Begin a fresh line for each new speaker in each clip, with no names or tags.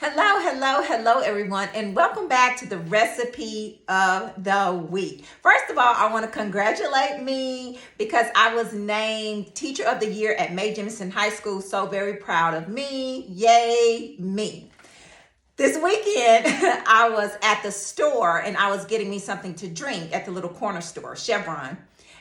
Hello, everyone, and welcome back to the recipe of the week. First of all, I want to congratulate me because I was named Teacher of the Year at Mae Jemison High School. So very proud of me. Yay, me. This weekend, I was at the store and I was getting me something to drink at the little corner store, Chevron.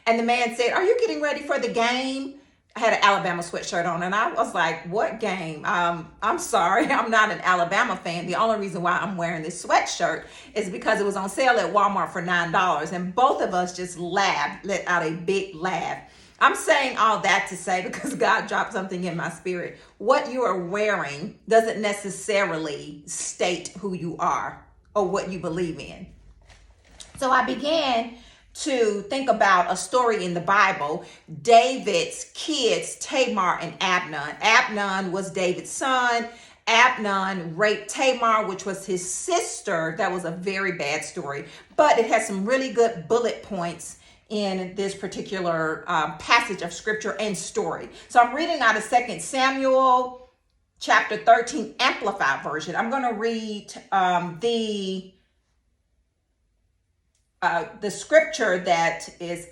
And the man said, "Are you getting ready for the game?" I had an Alabama sweatshirt on and I was like, "What game?" I'm sorry, I'm not an Alabama fan. The only reason why I'm wearing this sweatshirt is because it was on sale at Walmart for $9. And both of us just laughed, let out a big laugh. I'm saying all that to say because God dropped something in my spirit. What you are wearing doesn't necessarily state who you are or what you believe in. So I began to think about a story in the Bible, David's kids, Tamar and Amnon. Amnon was David's son. Amnon raped Tamar, which was his sister. That was a very bad story, but it has some really good bullet points in this particular passage of scripture and story. So I'm reading out of 2 Samuel chapter 13 Amplified version. I'm going to read the scripture that is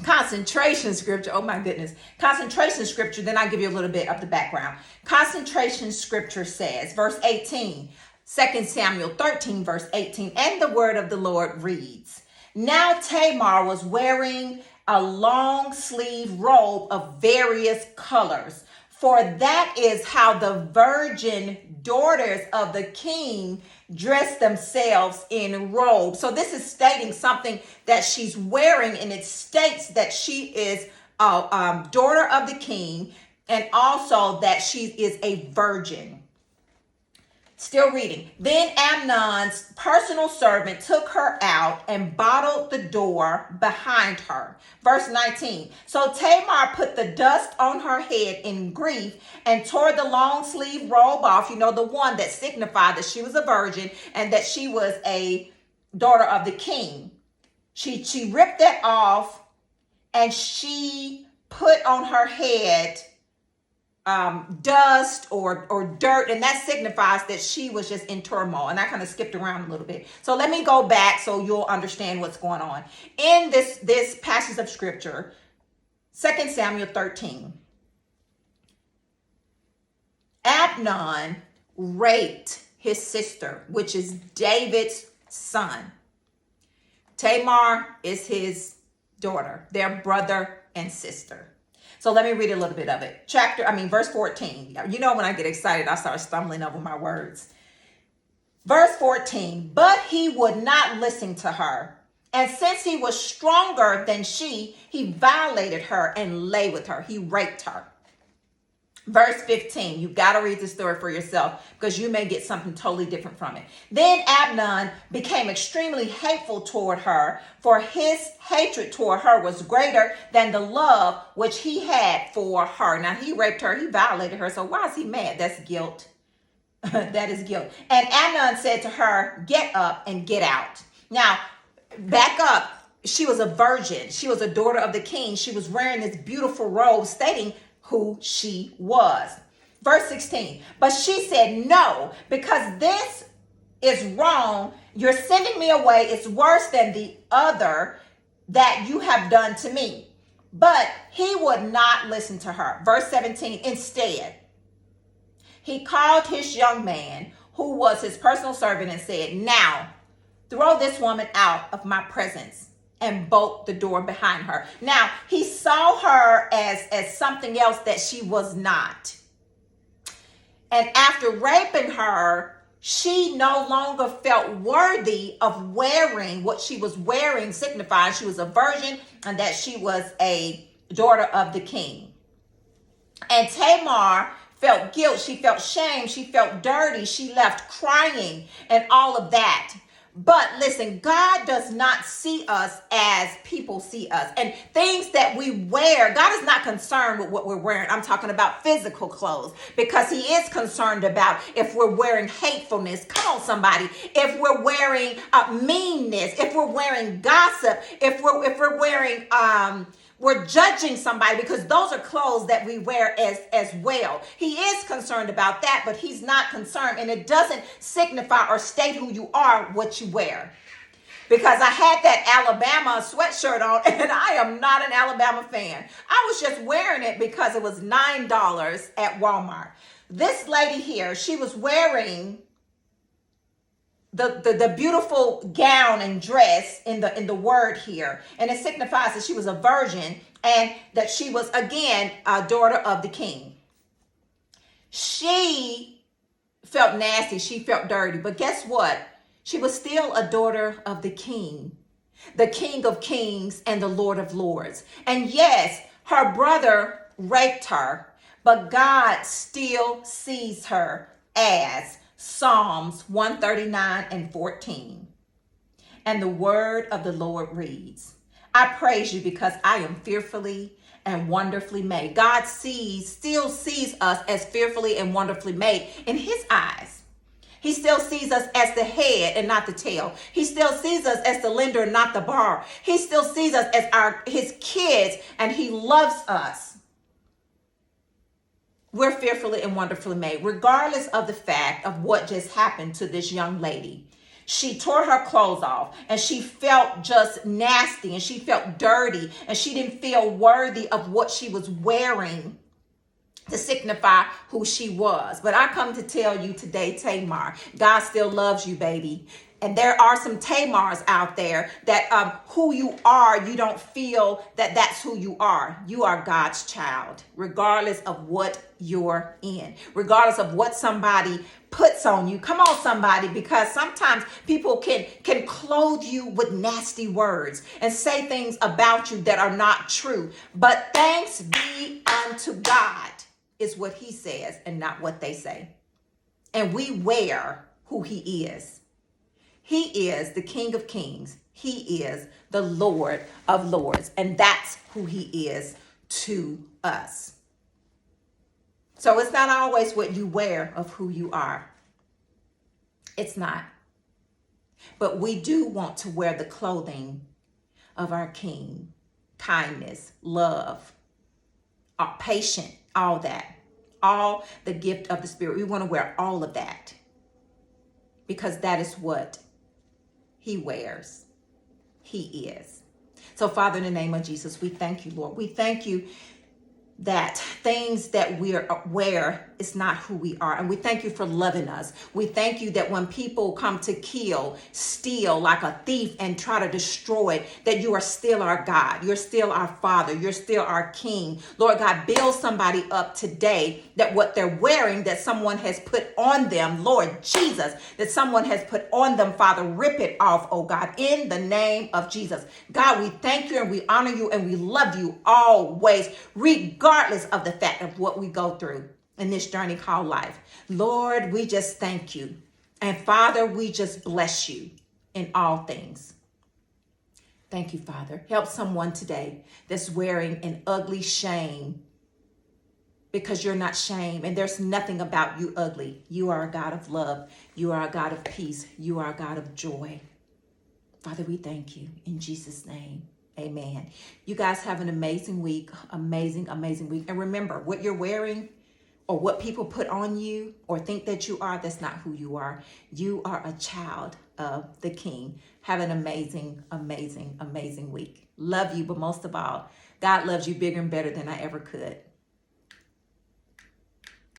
concentration scripture. Oh my goodness. Concentration scripture. Then I'll give you a little bit of the background. Concentration scripture says, verse 18, 2 Samuel 13, verse 18, and the word of the Lord reads, "Now Tamar was wearing a long sleeve robe of various colors, for that is how the virgin daughters of the king dress themselves in robes." So this is stating something that she's wearing, and it states that she is a daughter of the king and also that she is a virgin. Still reading. "Then Amnon's personal servant took her out and bottled the door behind her." Verse 19. "So Tamar put the dust on her head in grief and tore the long sleeve robe off," the one that signified that she was a virgin and that she was a daughter of the king. She ripped that off and she put on her head dust or dirt, and that signifies that she was just in turmoil. And I kind of skipped around a little bit, so let me go back so you'll understand what's going on in this passage of scripture. 2 Samuel 13. Amnon raped his sister, which is David's son. Tamar is his daughter. They're brother and sister. So let me read a little bit of it. Verse 14. When I get excited, I start stumbling over my words. Verse 14. "But he would not listen to her. And since he was stronger than she, he violated her and lay with her." He raped her. Verse 15, you got to read the story for yourself because you may get something totally different from it. "Then Amnon became extremely hateful toward her, for his hatred toward her was greater than the love which he had for her." Now, he raped her, he violated her, so why is he mad? That's guilt. That is guilt. "And Amnon said to her, 'Get up and get out.'" Now, back up. She was a virgin. She was a daughter of the king. She was wearing this beautiful robe stating who she was. Verse 16. "But she said, 'No, because this is wrong. You're sending me away. It's worse than the other that you have done to me.' But he would not listen to her." Verse 17. "Instead, he called his young man, who was his personal servant, and said, 'Now throw this woman out of my presence,' and bolt the door behind her." Now, he saw her as something else that she was not. And after raping her, she no longer felt worthy of wearing what she was wearing, signifying she was a virgin and that she was a daughter of the king. And Tamar felt guilt. She felt shame. She felt dirty. She left crying and all of that. But listen, God does not see us as people see us. And things that we wear, God is not concerned with what we're wearing. I'm talking about physical clothes, because he is concerned about if we're wearing hatefulness. Come on, somebody. If we're wearing meanness, if we're wearing gossip, if we're wearing we're judging somebody because those are clothes that we wear as well. He is concerned about that, but he's not concerned, and it doesn't signify or state who you are, what you wear. Because I had that Alabama sweatshirt on, and I am not an Alabama fan. I was just wearing it because it was $9 at Walmart. This lady here, she was wearing the beautiful gown and dress in the word here, and it signifies that she was a virgin and that she was, again, a daughter of the king. She felt nasty, she felt dirty, but guess what? She was still a daughter of the king of kings and the Lord of lords. And yes, her brother raped her, but God still sees her as Psalms 139:14. And the word of the Lord reads, I praise you because I am fearfully and wonderfully made. God still sees us as fearfully and wonderfully made in his eyes. He still sees us as the head and not the tail. He still sees us as the lender and not the borrower. He still sees us as his kids, and he loves us. We're fearfully and wonderfully made, regardless of the fact of what just happened to this young lady. She tore her clothes off, and she felt just nasty, and she felt dirty, and she didn't feel worthy of what she was wearing to signify who she was. But I come to tell you today, Tamar, God still loves you, baby. And there are some Tamars out there that who you are, you don't feel that that's who you are. You are God's child, regardless of what you're in, regardless of what somebody puts on you. Come on, somebody, because sometimes people can clothe you with nasty words and say things about you that are not true. But thanks be unto God is what he says and not what they say. And we wear who he is. He is the King of Kings. He is the Lord of Lords. And that's who he is to us. So it's not always what you wear of who you are. It's not. But we do want to wear the clothing of our King. Kindness, love, patient, all that. All the gift of the Spirit. We want to wear all of that. Because that is what he wears. He is. So, Father, in the name of Jesus, we thank you, Lord. We thank you that things that we wear is not who we are. And we thank you for loving us. We thank you that when people come to kill, steal like a thief and try to destroy, that you are still our God. You're still our Father. You're still our King. Lord God, build somebody up today that what they're wearing, that someone has put on them, Lord Jesus, that someone has put on them, Father, rip it off, oh God, in the name of Jesus. God, we thank you and we honor you and we love you always, regardless of the fact of what we go through in this journey called life. Lord, we just thank you. And Father, we just bless you in all things. Thank you, Father. Help someone today that's wearing an ugly shame, because you're not shame and there's nothing about you ugly. You are a God of love. You are a God of peace. You are a God of joy. Father, we thank you in Jesus' name. Amen. You guys have an amazing week. Amazing, amazing week. And remember, what you're wearing or what people put on you or think that you are, that's not who you are. You are a child of the King. Have an amazing, amazing, amazing week. Love you, but most of all, God loves you bigger and better than I ever could.